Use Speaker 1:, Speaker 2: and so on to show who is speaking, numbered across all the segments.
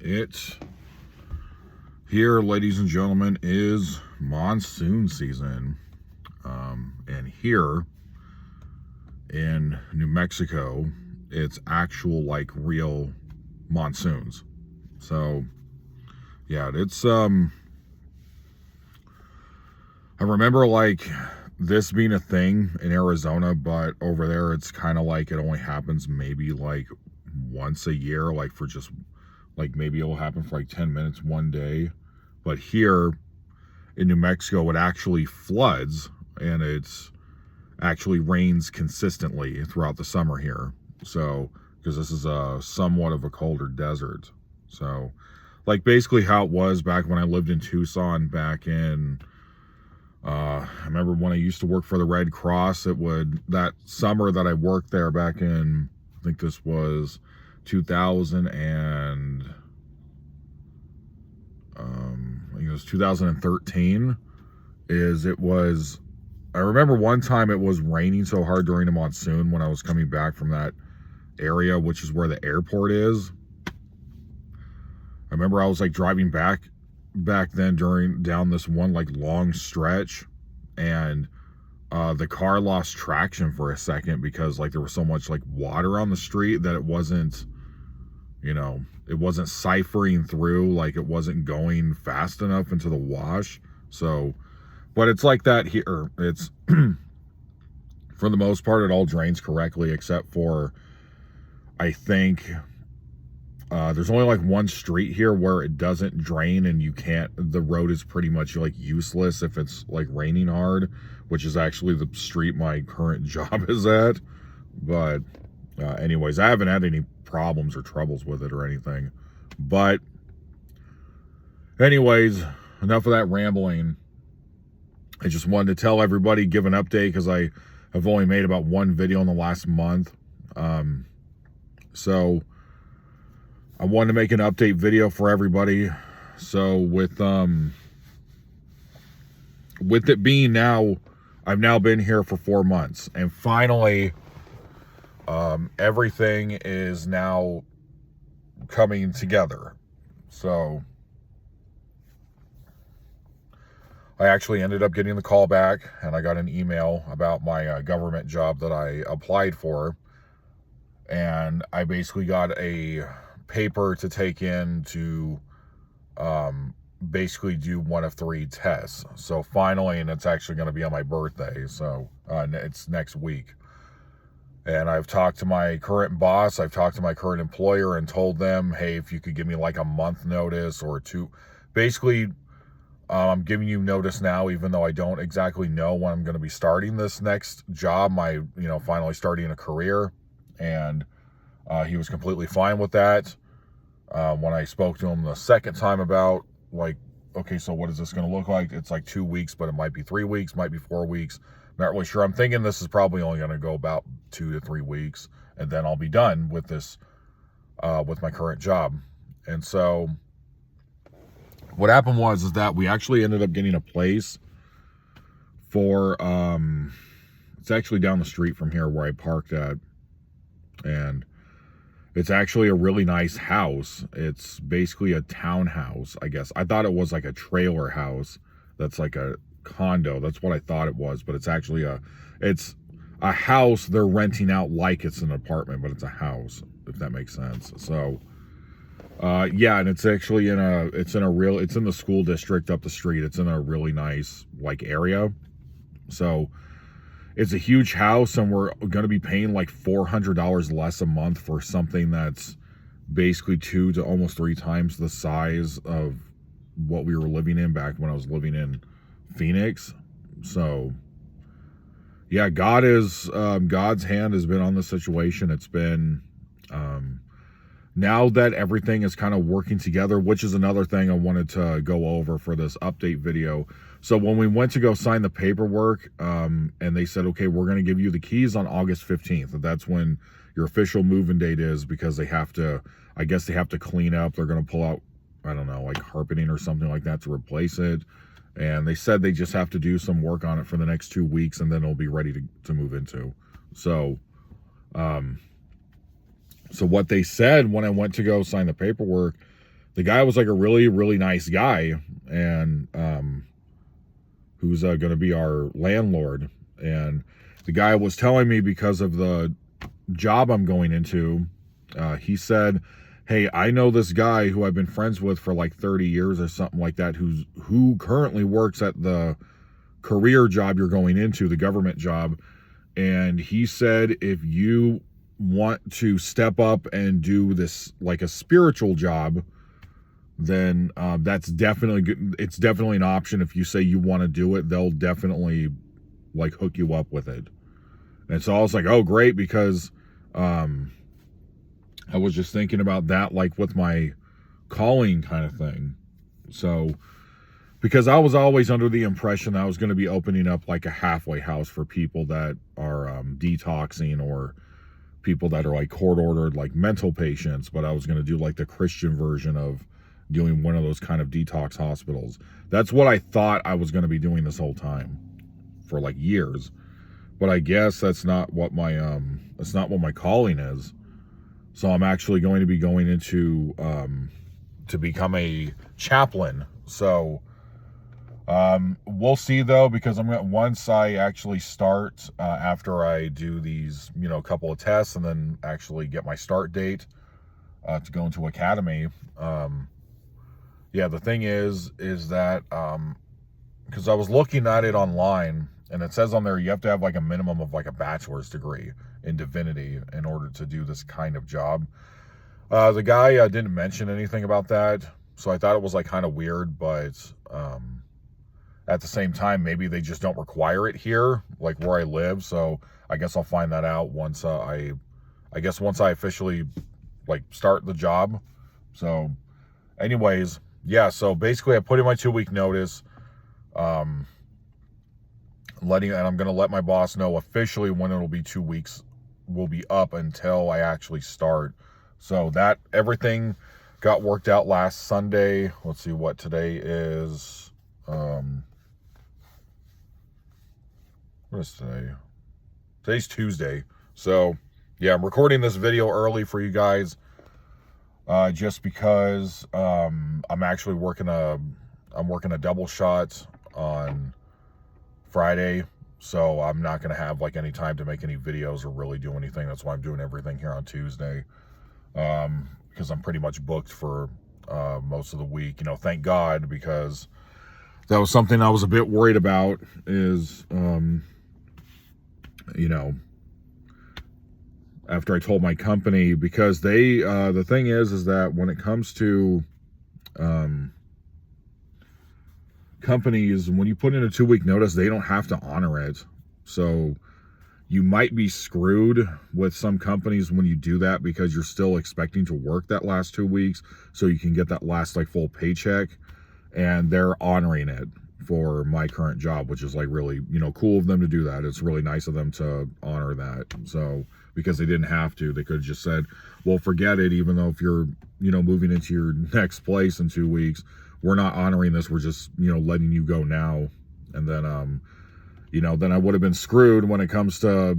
Speaker 1: It here, ladies and gentlemen, is monsoon season. And here in New Mexico, it's actual, like, real monsoons. So, yeah, it's, I remember, like, this being a thing in Arizona, but over there, it's kind of like it only happens maybe, like, once a year, like, for just, like, maybe it'll happen for, like, 10 minutes one day. But here in New Mexico, it actually floods, and it's actually rains consistently throughout the summer here. So, because this is a somewhat of a colder desert. So, like, basically how it was back when I lived in Tucson back in, I remember when I used to work for the Red Cross, that summer that I worked there back in, I think this was 2000 and, I think it was 2013, I remember one time it was raining so hard during the monsoon when I was coming back from that area, which is where the airport is. I remember I was, like, driving back then down this one, like, long stretch, and the car lost traction for a second because, like, there was so much, like, water on the street that it wasn't ciphering through, like, it wasn't going fast enough into the wash. So, but it's like that here. It's for the most part, it all drains correctly, except for, I think, there's only, like, one street here where it doesn't drain, and the road is pretty much, like, useless if it's, like, raining hard, which is actually the street my current job is at. But anyways, I haven't had any problems or troubles with it or anything. But anyways, enough of that rambling. I just wanted to tell everybody, give an update, because I have only made about one video in the last month. So I wanted to make an update video for everybody. So with it being now, I've now been here for 4 months, and finally, everything is now coming together. So I actually ended up getting the call back, and I got an email about my government job that I applied for, and I basically got a paper to take in to basically do one of 3 tests. So finally, and it's actually going to be on my birthday, so it's next week. And I've talked to my current boss, I've talked to my current employer, and told them, hey, if you could give me like a month notice or 2. Basically, I'm giving you notice now, even though I don't exactly know when I'm going to be starting this next job, finally starting a career. And he was completely fine with that. When I spoke to him the second time about, like, okay, so what is this going to look like? It's like 2 weeks, but it might be 3 weeks, might be 4 weeks. Not really sure. I'm thinking this is probably only going to go about 2 to 3 weeks, and then I'll be done with this, with my current job. And so what happened is that we actually ended up getting a place for, it's actually down the street from here where I parked at, and it's actually a really nice house. It's basically a townhouse, I guess. I thought it was like a trailer house that's like a condo. That's what I thought it was, but it's actually it's a house they're renting out like it's an apartment, but it's a house, if that makes sense. So yeah, and it's actually it's in the school district up the street. It's in a really nice, like, area. So it's a huge house, and we're going to be paying like $400 less a month for something that's basically 2 to almost 3 times the size of what we were living in back when I was living in Phoenix. So yeah, God's hand has been on the situation. It's been, now that everything is kind of working together, which is another thing I wanted to go over for this update video. So when we went to go sign the paperwork, and they said, okay, we're going to give you the keys on August 15th. That's when your official move-in date is, because they have to clean up. They're going to pull out, I don't know, like carpeting or something like that to replace it. And they said they just have to do some work on it for the next 2 weeks, and then it'll be ready to move into. So, so what they said when I went to go sign the paperwork, the guy was like a really, really nice guy, and who's going to be our landlord. And the guy was telling me, because of the job I'm going into, he said, hey, I know this guy who I've been friends with for like 30 years or something like that, who currently works at the career job you're going into, the government job. And he said, if you want to step up and do this like a spiritual job, then that's definitely good. It's definitely an option. If you say you want to do it, they'll definitely like hook you up with it. And so I was like, oh, great, because I was just thinking about that, like with my calling kind of thing. So, because I was always under the impression that I was going to be opening up like a halfway house for people that are detoxing, or people that are like court ordered, like mental patients, but I was going to do like the Christian version of doing one of those kind of detox hospitals. That's what I thought I was going to be doing this whole time for like years. But I guess that's not what my calling is. So I'm actually going to be going into to become a chaplain. So we'll see though, because once I actually start, after I do these, couple of tests, and then actually get my start date to go into academy. Yeah, the thing is that because I was looking at it online, and it says on there you have to have like a minimum of like a bachelor's degree in divinity in order to do this kind of job. The guy didn't mention anything about that, so I thought it was like kind of weird, but at the same time, maybe they just don't require it here, like where I live. So I guess I'll find that out once I officially like start the job. So anyways, yeah, so basically I put in my 2-week notice, and I'm going to let my boss know officially when it'll be 2 weeks will be up until I actually start. So that everything got worked out last Sunday. Let's see what today is. What is today? Today's Tuesday. So yeah, I'm recording this video early for you guys, just because I'm actually working a double shot on Friday, so I'm not going to have like any time to make any videos or really do anything. That's why I'm doing everything here on Tuesday, because I'm pretty much booked for most of the week. Thank God, because that was something I was a bit worried about, is after I told my company, because they the thing is that when it comes to companies, when you put in a 2-week notice, they don't have to honor it. So you might be screwed with some companies when you do that, because you're still expecting to work that last 2 weeks so you can get that last like full paycheck, and they're honoring it for my current job, which is like really, cool of them to do that. It's really nice of them to honor that. So, because they didn't have to, they could have just said, well, forget it, even though if you're, moving into your next place in 2 weeks, we're not honoring this. We're just, letting you go now. And then, then I would have been screwed when it comes to,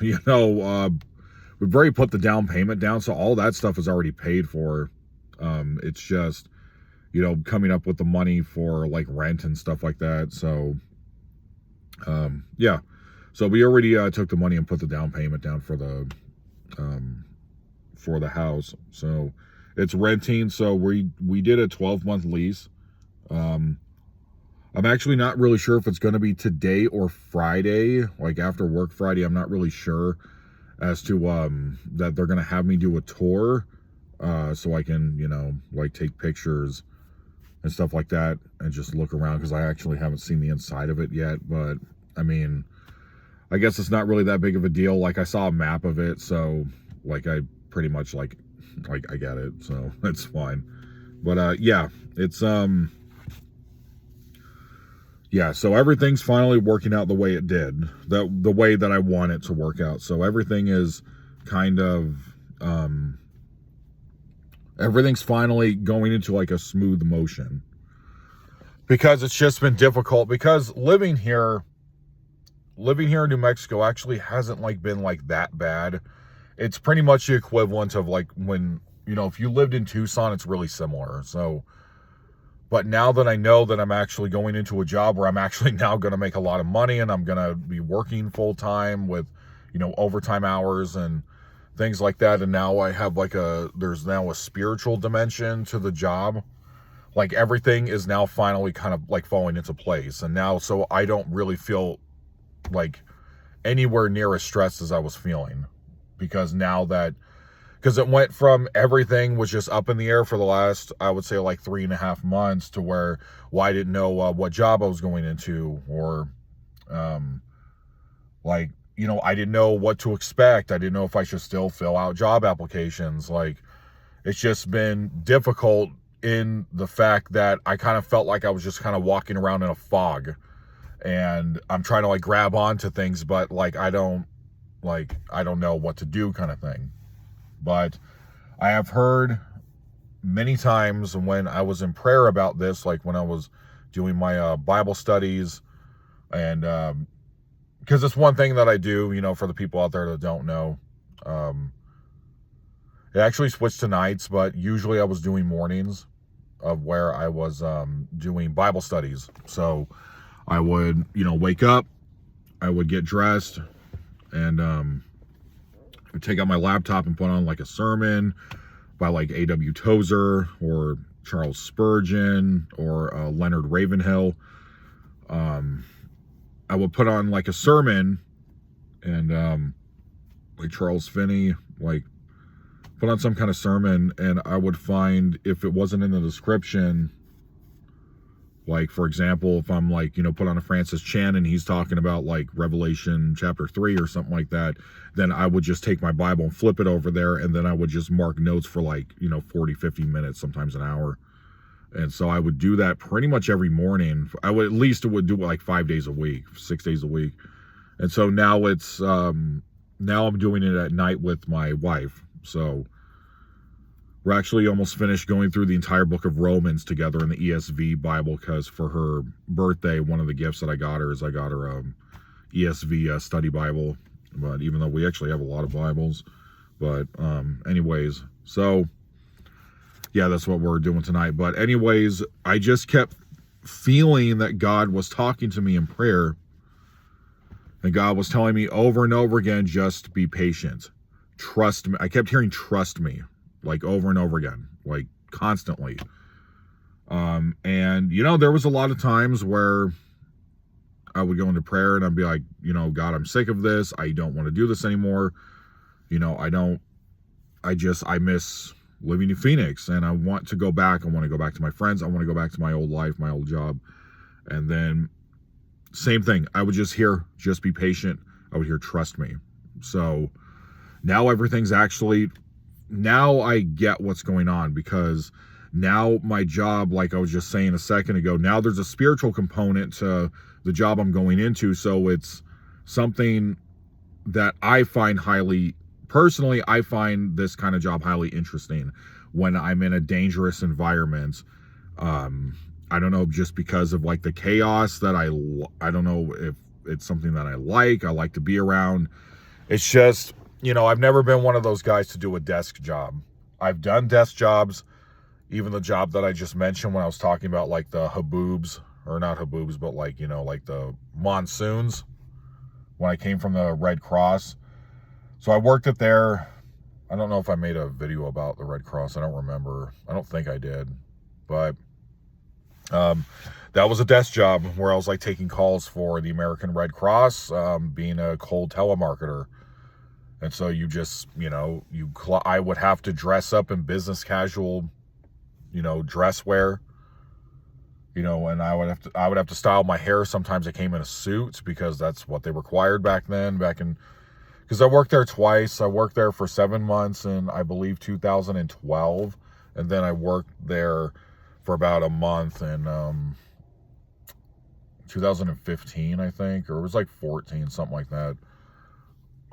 Speaker 1: we've already put the down payment down. So all that stuff is already paid for. It's just, coming up with the money for like rent and stuff like that. So, yeah. So we already took the money and put the down payment down for the house. So it's renting. So we did a 12-month lease. I'm actually not really sure if it's going to be today or Friday, like after work Friday. I'm not really sure as to that they're going to have me do a tour, so I can, like take pictures and stuff like that and just look around, because I actually haven't seen the inside of it yet. But I mean, I guess it's not really that big of a deal. Like I saw a map of it, so like I pretty much like I get it, so it's fine. But yeah, it's yeah, so everything's finally working out the way it did, the way that I want it to work out. So everything is kind of everything's finally going into like a smooth motion, because it's just been difficult, because living here in New Mexico actually hasn't like been like that bad. It's pretty much the equivalent of like when if you lived in Tucson, it's really similar. So, but now that I know that I'm actually going into a job where I'm actually now going to make a lot of money and I'm going to be working full time with, overtime hours and things like that. And now I have there's now a spiritual dimension to the job. Like everything is now finally kind of like falling into place. And now, so I don't really feel like anywhere near as stressed as I was feeling, because it went from everything was just up in the air for the last, I would say, like 3.5 months, to where, I didn't know what job I was going into, or I didn't know what to expect. I didn't know if I should still fill out job applications. Like, it's just been difficult in the fact that I kind of felt like I was just kind of walking around in a fog, and I'm trying to grab onto things, but I don't know what to do, kind of thing. But I have heard many times when I was in prayer about this, like when I was doing my Bible studies, and because it's one thing that I do, for the people out there that don't know, it actually switched to nights, but usually I was doing mornings, of where I was doing Bible studies. So I would, wake up, I would get dressed, and I'd take out my laptop and put on a sermon by A.W. Tozer or Charles Spurgeon or Leonard Ravenhill. I would put on a sermon, and Charles Finney, put on some kind of sermon, and I would find, if it wasn't in the description, for example, if I'm put on a Francis Chan and he's talking about Revelation chapter 3 or something like that, then I would just take my Bible and flip it over there, and then I would just mark notes for 40, 50 minutes, sometimes an hour. And so I would do that pretty much every morning. I would do it 5 days a week, 6 days a week. And so now it's, now I'm doing it at night with my wife. So we're actually almost finished going through the entire book of Romans together in the ESV Bible, because for her birthday, one of the gifts that I got her is ESV study Bible. But even though we actually have a lot of Bibles, but anyways, so yeah, that's what we're doing tonight. But anyways, I just kept feeling that God was talking to me in prayer, and God was telling me over and over again, just be patient. Trust me. I kept hearing trust me, over and over again, constantly. And there was a lot of times where I would go into prayer and I'd be like, God, I'm sick of this. I don't want to do this anymore. I miss living in Phoenix, and I want to go back. I want to go back to my friends. I want to go back to my old life, my old job. And then same thing. I would just hear, just be patient. I would hear, trust me. So now everything's actually, now I get what's going on, because now my job, like I was just saying a second ago, now there's a spiritual component to the job I'm going into. So it's something that I find personally, I find this kind of job highly interesting when I'm in a dangerous environment. I don't know, just because of the chaos that I don't know if it's something that I like to be around. It's just, I've never been one of those guys to do a desk job. I've done desk jobs, even the job that I just mentioned when I was talking about the haboobs, or not haboobs, but the monsoons, when I came from the Red Cross. So I worked it there. I don't know if I made a video about the Red Cross. I don't remember. I don't think I did. But that was a desk job where I was taking calls for the American Red Cross, being a cold telemarketer. And so you just, I would have to dress up in business casual, dress wear, and I would have to style my hair. Sometimes I came in a suit because that's what they required back then, because I worked there twice. I worked there for 7 months in, I believe, 2012. And then I worked there for about a month in 2015, I think, or it was 14, something like that.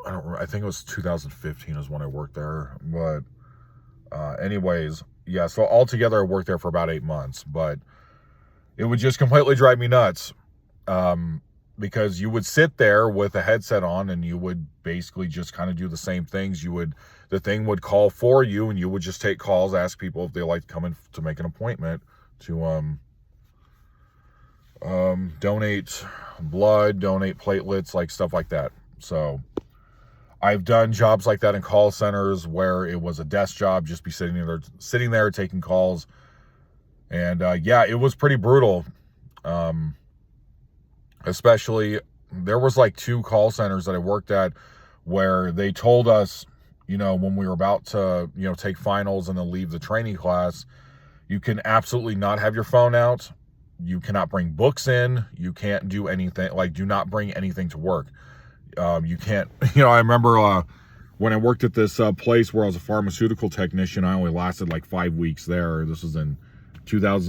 Speaker 1: I think it was 2015 is when I worked there. But anyways, yeah, so altogether I worked there for about 8 months, but it would just completely drive me nuts. because you would sit there with a headset on and you would basically just kind of do the same things. The thing would call for you and you would just take calls, ask people if they like to come in to make an appointment to donate blood, donate platelets, like stuff like that. So I've done jobs like that in call centers where it was a desk job, just be sitting there taking calls. And yeah, it was pretty brutal. Especially, there was like 2 call centers that I worked at where they told us, when we were about to, take finals and then leave the training class, you can absolutely not have your phone out. You cannot bring books in. You can't do anything. Like, do not bring anything to work. You can't, I remember when I worked at this place where I was a pharmaceutical technician, I only lasted like 5 weeks there. This was in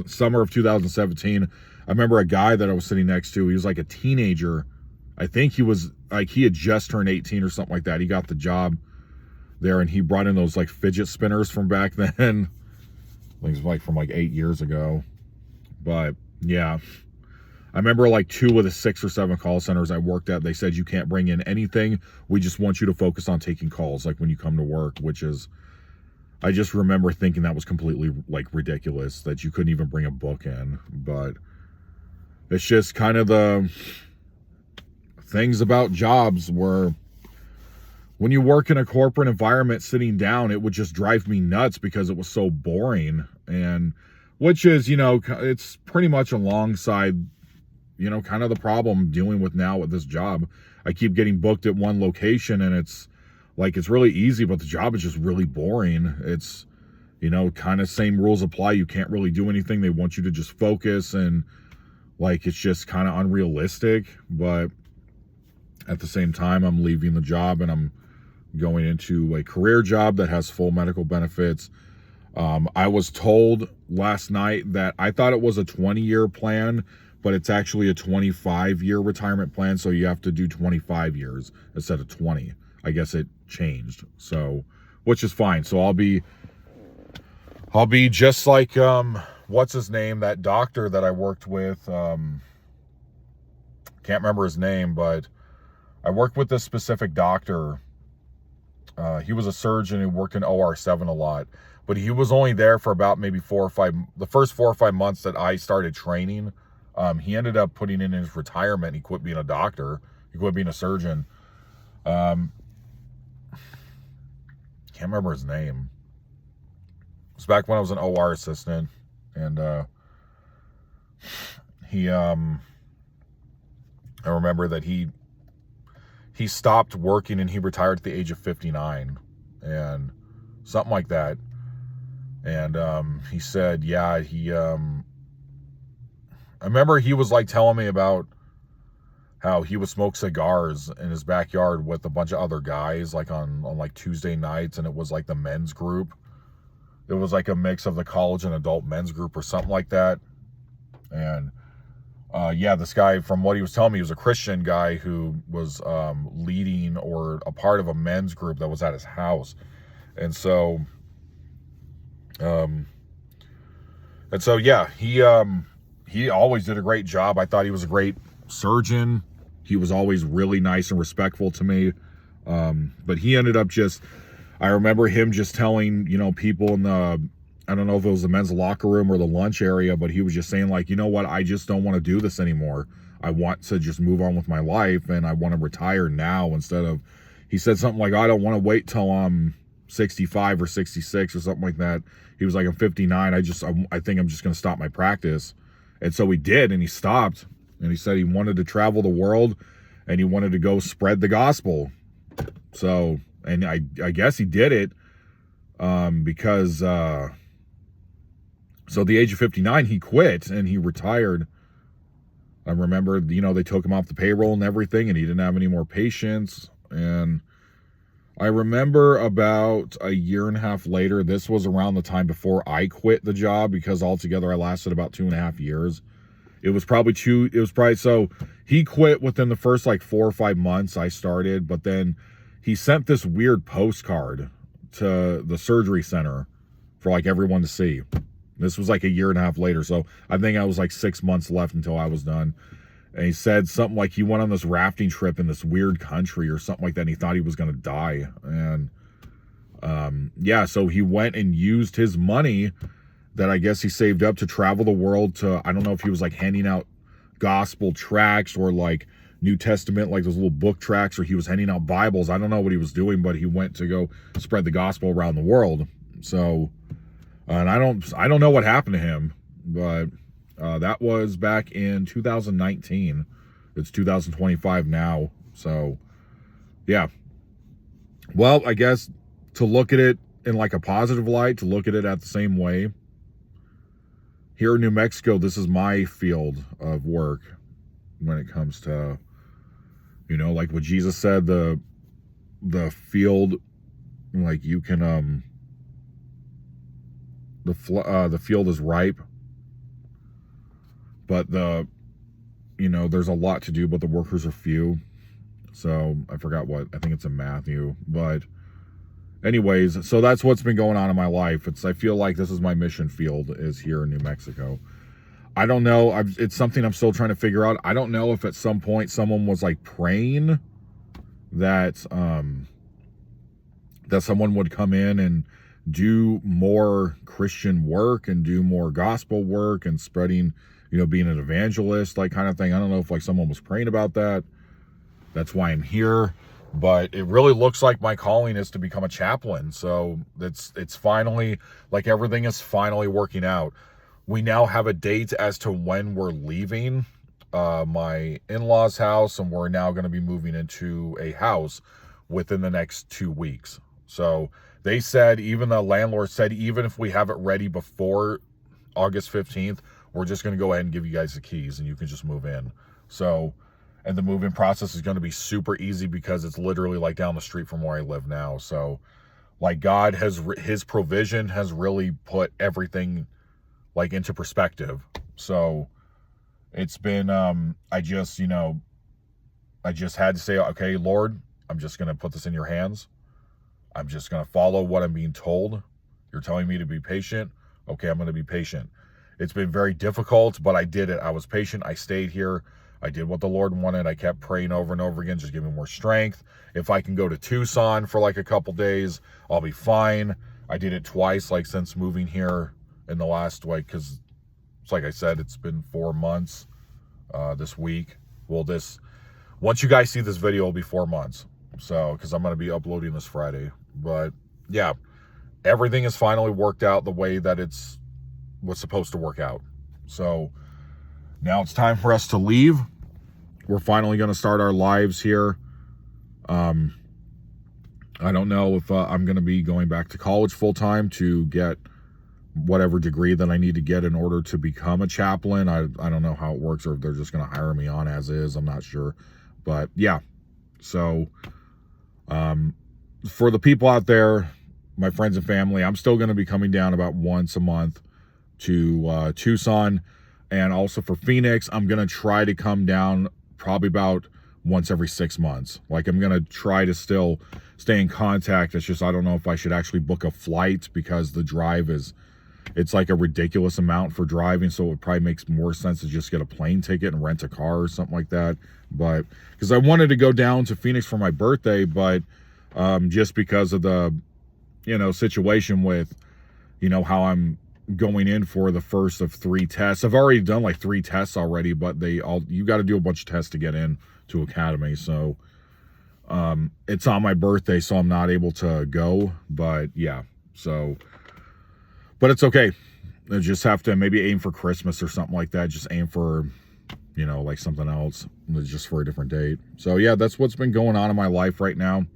Speaker 1: summer of 2017. I remember a guy that I was sitting next to, he was like a teenager. I think he had just turned 18 or something like that. He got the job there and he brought in those like fidget spinners from back then. Things like from like 8 years ago. But yeah, I remember like 2 of the 6 or 7 call centers I worked at, they said you can't bring in anything. We just want you to focus on taking calls, like when you come to work, which is, I just remember thinking that was completely like ridiculous that you couldn't even bring a book in. But it's just kind of the things about jobs where when you work in a corporate environment, sitting down, it would just drive me nuts because it was so boring. And which is, it's pretty much alongside, kind of the problem I'm dealing with now with this job. I keep getting booked at one location and it's really easy, but the job is just really boring. It's, kind of same rules apply. You can't really do anything. They want you to just focus and it's just kind of unrealistic. But at the same time, I'm leaving the job and I'm going into a career job that has full medical benefits. I was told last night that I thought it was a 20-year plan, but it's actually a 25-year retirement plan. So you have to do 25 years instead of 20. I guess it changed. So, which is fine. So I'll be just like, what's his name? That doctor that I worked with, can't remember his name, but I worked with this specific doctor. He was a surgeon who worked in OR7 a lot, but he was only there for about maybe the first 4 or 5 months that I started training. He ended up putting in his retirement. He quit being a doctor. He quit being a surgeon. Can't remember his name. It was back when I was an OR assistant, and I remember that he stopped working and he retired at the age of 59 and something like that. And he said, yeah, I remember he was like telling me about how he would smoke cigars in his backyard with a bunch of other guys, like on like Tuesday nights, and it was like the men's group. It was like a mix of the college and adult men's group or something like that. And yeah, this guy, from what he was telling me, he was a Christian guy who was leading or a part of a men's group that was at his house. And so yeah, he always did a great job. I thought he was a great surgeon. He was always really nice and respectful to me. But he ended up I remember him just telling, people in the, I don't know if it was the men's locker room or the lunch area, but he was just saying like, you know what, I just don't want to do this anymore. I want to just move on with my life and I want to retire now instead of, he said something like, I don't want to wait till I'm 65 or 66 or something like that. He was like, I'm 59. I think I'm just going to stop my practice. And so he did, and he stopped, and he said he wanted to travel the world and he wanted to go spread the gospel. So, and I guess he did it because so at the age of 59, he quit and he retired. I remember, they took him off the payroll and everything, and he didn't have any more patients. And I remember about a year and a half later, this was around the time before I quit the job, because altogether I lasted about 2.5 years. So he quit within the first like 4 or 5 months I started, but then he sent this weird postcard to the surgery center for like everyone to see. This was like a year and a half later. So I think I was like 6 months left until I was done. And he said something like he went on this rafting trip in this weird country or something like that, and he thought he was going to die. And yeah, so he went and used his money that I guess he saved up to travel the world to, I don't know if he was like handing out gospel tracts or like New Testament, like those little book tracts, or he was handing out Bibles. I don't know what he was doing, but he went to go spread the gospel around the world. So, and I don't know what happened to him, but that was back in 2019. It's 2025 now. So, yeah. Well, I guess to look at it in like a positive light, to look at it at the same way, here in New Mexico, this is my field of work when it comes to, you know, like what Jesus said, the field, like you can, the field is ripe, but you know, there's a lot to do, but the workers are few. So I forgot what, I think it's in Matthew, but anyways, so that's what's been going on in my life. I feel like this is my mission field, is here in New Mexico. I don't know. It's something I'm still trying to figure out. I don't know if at some point someone was like praying that that someone would come in and do more Christian work and do more gospel work and spreading, you know, being an evangelist, like kind of thing. I don't know if like someone was praying about that. That's why I'm here. But it really looks like my calling is to become a chaplain. So it's finally, like, everything is finally working out. We now have a date as to when we're leaving my in-laws' house, and we're now going to be moving into a house within the next 2 weeks. So they said, even the landlord said, even if we have it ready before August 15th, we're just going to go ahead and give you guys the keys and you can just move in. So, and the move-in process is going to be super easy because it's literally like down the street from where I live now. So, like, God has, his provision has really put everything like into perspective. So it's been, I just had to say, okay, Lord, I'm just going to put this in your hands. I'm just going to follow what I'm being told. You're telling me to be patient. Okay, I'm going to be patient. It's been very difficult, but I did it. I was patient. I stayed here. I did what the Lord wanted. I kept praying over and over again, just give me more strength. If I can go to Tucson for like a couple days, I'll be fine. I did it twice, like since moving here in the last, like, because it's like I said, it's been 4 months this week. Well, once you guys see this video, it'll be 4 months. So, because I'm going to be uploading this Friday. But yeah, everything has finally worked out the way that was supposed to work out. So now it's time for us to leave. We're finally going to start our lives here. I don't know if I'm going to be going back to college full time to get whatever degree that I need to get in order to become a chaplain. I don't know how it works, or if they're just going to hire me on as is. I'm not sure. But yeah, so for the people out there, my friends and family, I'm still going to be coming down about once a month to Tucson. And also for Phoenix, I'm going to try to come down probably about once every 6 months. Like, I'm going to try to still stay in contact. It's just, I don't know if I should actually book a flight, because the drive it's like a ridiculous amount for driving. So it probably makes more sense to just get a plane ticket and rent a car or something like that. But because I wanted to go down to Phoenix for my birthday, but just because of the, situation with, how I'm going in for the first of 3 tests. I've already done like 3 tests already, but you got to do a bunch of tests to get in to Academy. So it's on my birthday, so I'm not able to go. But yeah, so, but it's okay. I just have to maybe aim for Christmas or something like that. Just aim for, like something else, just for a different date. So yeah, that's what's been going on in my life right now.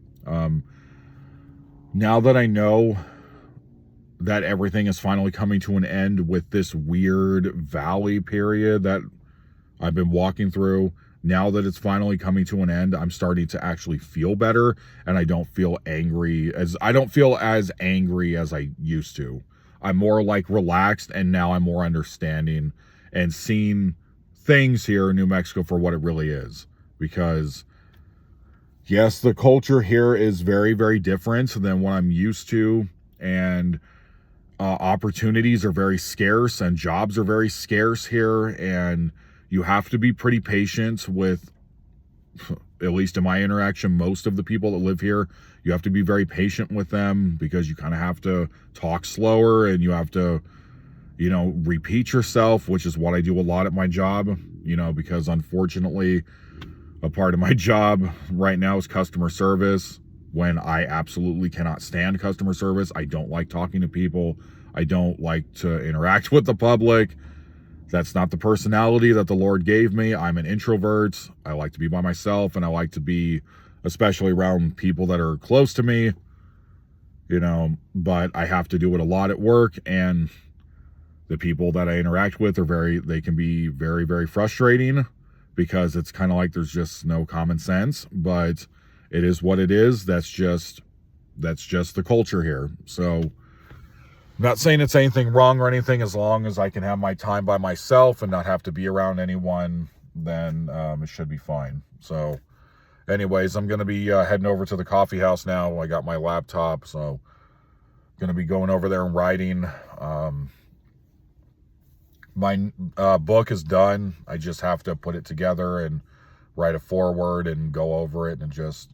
Speaker 1: Now that I know that everything is finally coming to an end with this weird valley period that I've been walking through, now that it's finally coming to an end, I'm starting to actually feel better, and I don't feel as angry as I used to. I'm more like relaxed, and now I'm more understanding and seeing things here in New Mexico for what it really is. Because yes, the culture here is very, very different than what I'm used to, and opportunities are very scarce, and jobs are very scarce here, and You have to be pretty patient with, at least in my interaction, most of the people that live here. You have to be very patient with them because you kind of have to talk slower, and you have to, you know, repeat yourself, which is what I do a lot at my job, you know, because unfortunately a part of my job right now is customer service, when I absolutely cannot stand customer service. I don't like talking to people. I don't like to interact with the public. That's not the personality that the Lord gave me. I'm an introvert. I like to be by myself, and I like to be especially around people that are close to me, you know, but I have to do it a lot at work, and the people that I interact with they can be very, very frustrating, because it's kind of like there's just no common sense, but it is what it is. That's just the culture here. So I'm not saying it's anything wrong or anything. As long as I can have my time by myself and not have to be around anyone, then it should be fine. So anyways, I'm going to be heading over to the coffee house now. I got my laptop, so going to be going over there and writing. My book is done. I just have to put it together and write a foreword and go over it and just,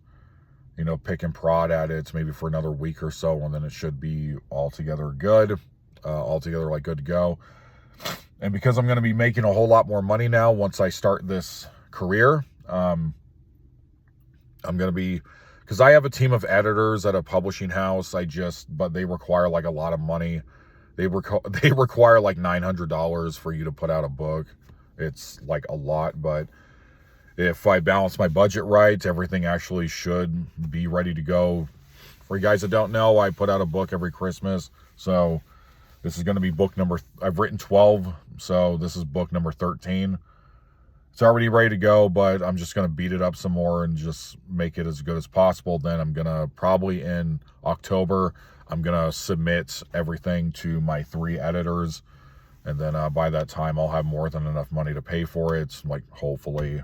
Speaker 1: you know, pick and prod at it maybe for another week or so, and then it should be altogether good, altogether like good to go. And because I'm going to be making a whole lot more money now once I start this career, I'm going to be, because I have a team of editors at a publishing house. But they require like a lot of money. They require like $900 for you to put out a book. It's like a lot, but if I balance my budget right, everything actually should be ready to go. For you guys that don't know, I put out a book every Christmas. So this is going to be book number, I've written 12. So this is book number 13. It's already ready to go, but I'm just going to beat it up some more and just make it as good as possible. Then I'm going to probably in October, I'm going to submit everything to my 3 editors. And then by that time, I'll have more than enough money to pay for it. Like, hopefully,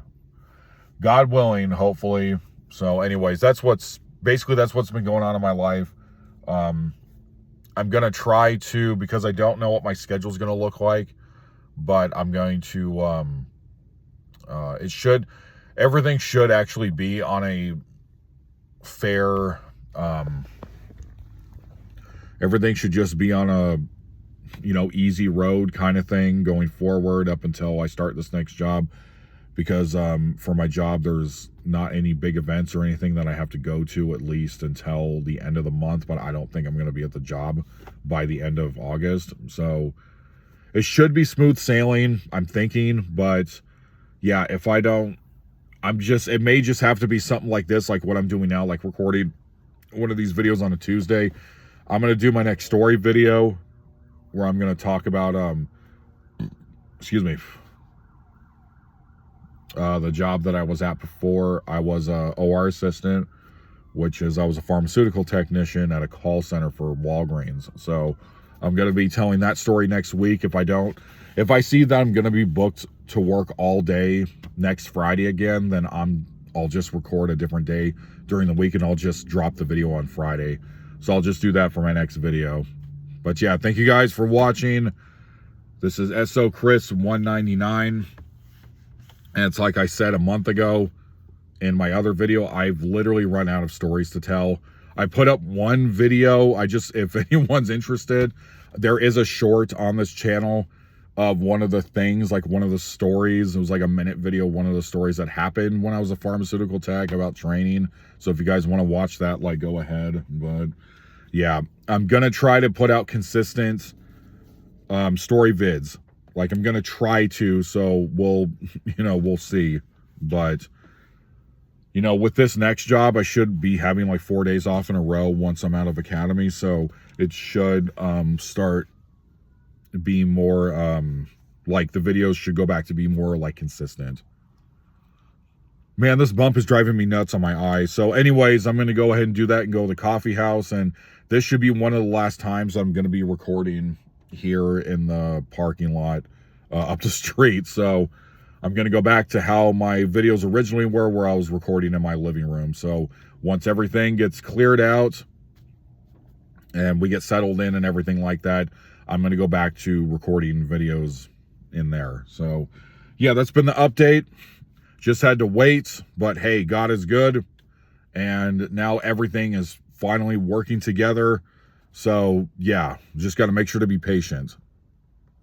Speaker 1: God willing, hopefully. So anyways, that's what's been going on in my life. I'm going to try to, because I don't know what my schedule is going to look like, but I'm going to, everything should actually be on a fair, everything should just be on a, you know, easy road kind of thing going forward up until I start this next job. Because for my job, there's not any big events or anything that I have to go to, at least until the end of the month. But I don't think I'm going to be at the job by the end of August. So it should be smooth sailing, I'm thinking. But yeah, if I don't, it may just have to be something like this, like what I'm doing now, like recording one of these videos on a Tuesday. I'm going to do my next story video where I'm going to talk about, the job that I was at before. I was a OR assistant, which is I was a pharmaceutical technician at a call center for Walgreens. So I'm going to be telling that story next week. If I see that I'm going to be booked to work all day next Friday again, then I'll just record a different day during the week, and I'll just drop the video on Friday. So I'll just do that for my next video. But yeah, thank you guys for watching. This is SO Chris 199. And it's like I said a month ago in my other video, I've literally run out of stories to tell. I put up one video. If anyone's interested, there is a short on this channel of one of the things, like one of the stories. It was like a minute video, one of the stories that happened when I was a pharmaceutical tech about training. So if you guys want to watch that, like, go ahead. But yeah, I'm going to try to put out consistent story vids. Like, I'm going to try to, so we'll see. But, you know, with this next job, I should be having like 4 days off in a row once I'm out of academy. So it should start being more, like the videos should go back to be more like consistent. Man, this bump is driving me nuts on my eyes. So anyways, I'm going to go ahead and do that and go to the coffee house. And this should be one of the last times I'm going to be recording here in the parking lot up the street. So I'm going to go back to how my videos originally were, where I was recording in my living room. So once everything gets cleared out and we get settled in and everything like that, I'm going to go back to recording videos in there. So yeah, that's been the update. Just had to wait, but hey, God is good. And now everything is finally working together. So yeah, just got to make sure to be patient.